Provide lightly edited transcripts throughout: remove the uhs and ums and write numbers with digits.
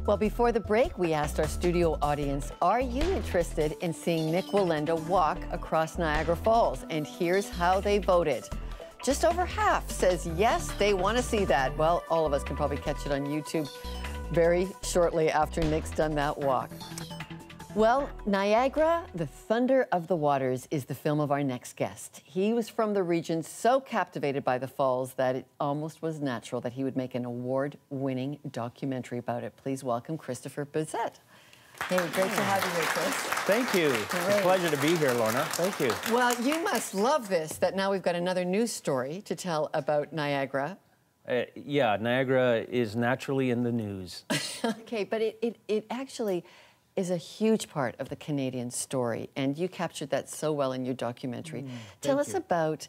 Well, before the break, we asked our studio audience, are you interested in seeing Nick Wallenda walk across Niagara Falls? And here's how they voted. Just over half says yes, they want to see that. Well, all of us can probably catch it on YouTube very shortly after Nick's done that walk. Well, Niagara, the Thunder of the Waters, is the film of our next guest. He was from the region, so captivated by the falls that it almost was natural that he would make an award-winning documentary about it. Please welcome Christopher Bessette. Hey, great to have you here, Chris. Thank you. Great. It's a pleasure to be here, Lorna. Thank you. Well, you must love this, that now we've got another news story to tell about Niagara. Yeah, Niagara is naturally in the news. Okay, but it actually is a huge part of the Canadian story, and you captured that so well in your documentary. Tell us about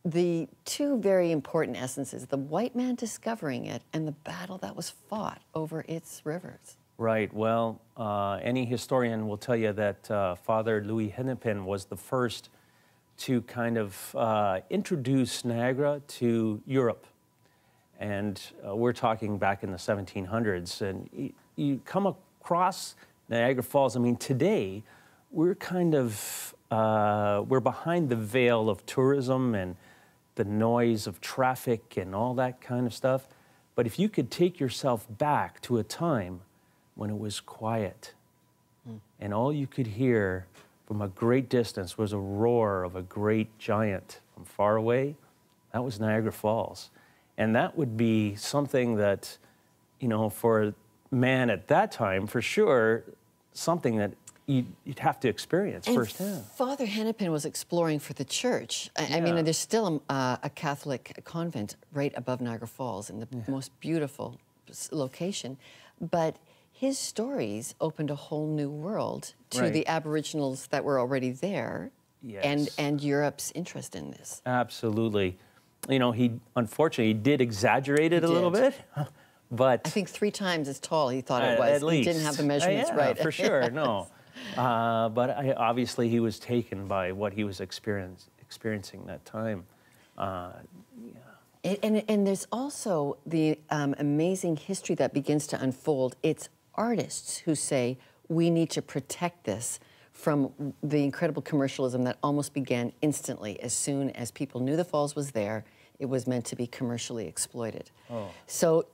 the two very important essences, the white man discovering it and the battle that was fought over its rivers. Right. Well, any historian will tell you that Father Louis Hennepin was the first to kind of introduce Niagara to Europe. And we're talking back in the 1700s. And you come across Niagara Falls. I mean, today, we're kind of, we're behind the veil of tourism and the noise of traffic and all that kind of stuff. But if you could take yourself back to a time when it was quiet and all you could hear from a great distance was a roar of a great giant from far away, that was Niagara Falls. And that would be something that, you know, for man at that time, for sure, something that you'd have to experience firsthand. Father Hennepin was exploring for the church. I mean, there's still a Catholic convent right above Niagara Falls in the most beautiful location. But his stories opened a whole new world to the Aboriginals that were already there, and Europe's interest in this. Absolutely. You know, he unfortunately did exaggerate it a little bit. But I think 3 times as tall he thought it was. At least. He didn't have the measurements right. For sure, no. But obviously he was taken by what he was experiencing that time. And there's also the amazing history that begins to unfold. It's artists who say, we need to protect this from the incredible commercialism that almost began instantly. As soon as people knew the falls was there, it was meant to be commercially exploited. So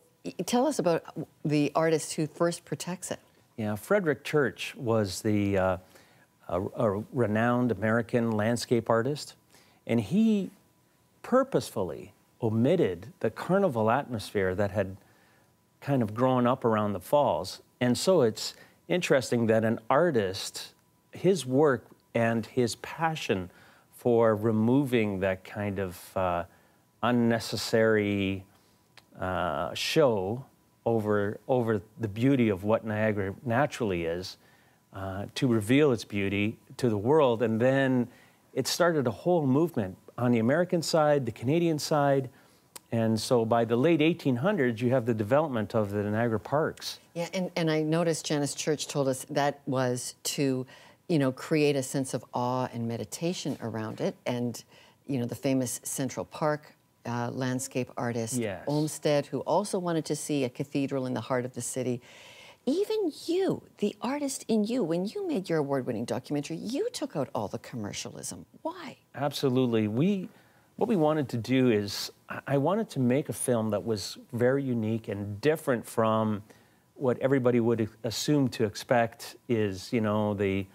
tell us about the artist who first protects it. Yeah, Frederick Church was a renowned American landscape artist, and he purposefully omitted the carnival atmosphere that had kind of grown up around the falls. And so it's interesting that an artist, his work and his passion for removing that kind of unnecessary show over the beauty of what Niagara naturally is, to reveal its beauty to the world. And then it started a whole movement on the American side, the Canadian side. And so by the late 1800s, you have the development of the Niagara Parks. Yeah, and I noticed Janice Church told us that was to, you know, create a sense of awe and meditation around it. And, you know, the famous Central Park landscape artist, Olmsted, who also wanted to see a cathedral in the heart of the city. Even you, the artist in you, when you made your award-winning documentary, you took out all the commercialism. Why? Absolutely. What we wanted to do is, I wanted to make a film that was very unique and different from what everybody would assume to expect is, you know, the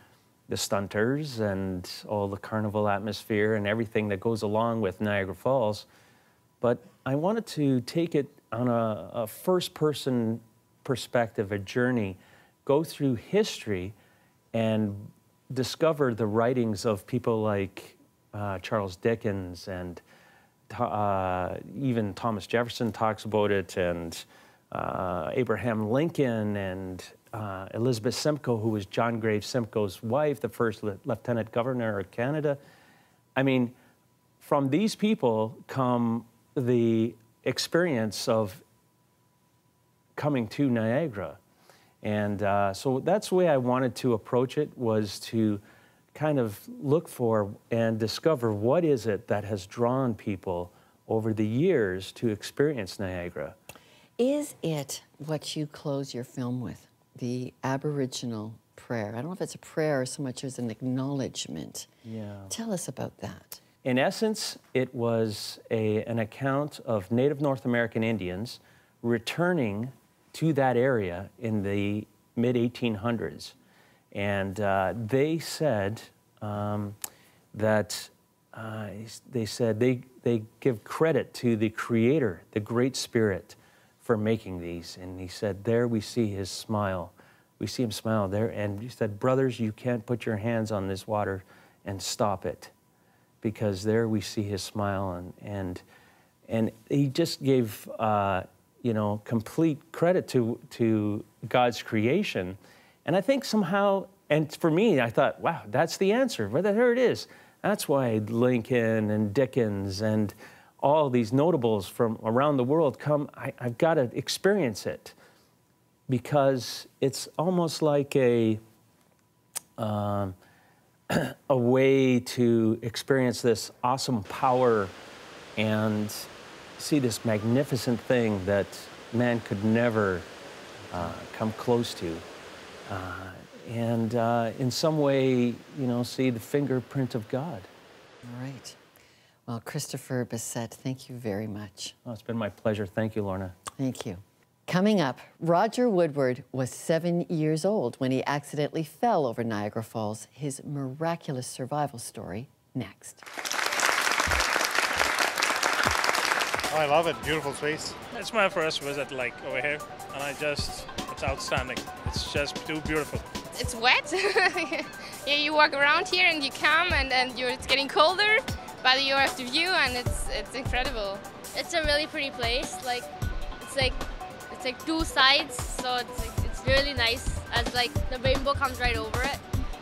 stunters and all the carnival atmosphere and everything that goes along with Niagara Falls. But I wanted to take it on a first-person perspective, a journey, go through history and discover the writings of people like Charles Dickens, and even Thomas Jefferson talks about it, and Abraham Lincoln, and Elizabeth Simcoe, who was John Graves Simcoe's wife, the first Lieutenant Governor of Canada. I mean, from these people come the experience of coming to Niagara. And so that's the way I wanted to approach it, was to kind of look for and discover what is it that has drawn people over the years to experience Niagara. Is it what you close your film with? the Aboriginal prayer. I don't know if it's a prayer so much as an acknowledgement. Yeah. Tell us about that. In essence, it was an account of Native North American Indians returning to that area in the mid-1800s. And they said they give credit to the Creator, the Great Spirit, for making these. And he said, there we see his smile. We see him smile there. And he said, brothers, you can't put your hands on this water and stop it, because there we see his smile. And he just gave, you know, complete credit to God's creation. And I think somehow, and for me, I thought, wow, that's the answer. Well, there it is. That's why Lincoln and Dickens and all these notables from around the world come. I've got to experience it, because it's almost like a way to experience this awesome power and see this magnificent thing that man could never come close to. And in some way, you know, see the fingerprint of God. All right. Well, Christopher Bessette, thank you very much. Oh, it's been my pleasure. Thank you, Lorna. Thank you. Coming up, Roger Woodward was 7 years old when he accidentally fell over Niagara Falls. His miraculous survival story next. Oh, I love it. Beautiful place. It's my first visit, like, over here, and it's outstanding. It's just too beautiful. It's wet. Yeah, you walk around here and you come, and then it's getting colder, but you have the view, and it's incredible. It's a really pretty place. It's like two sides, so it's really nice. As like the rainbow comes right over it,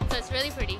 so it's really pretty.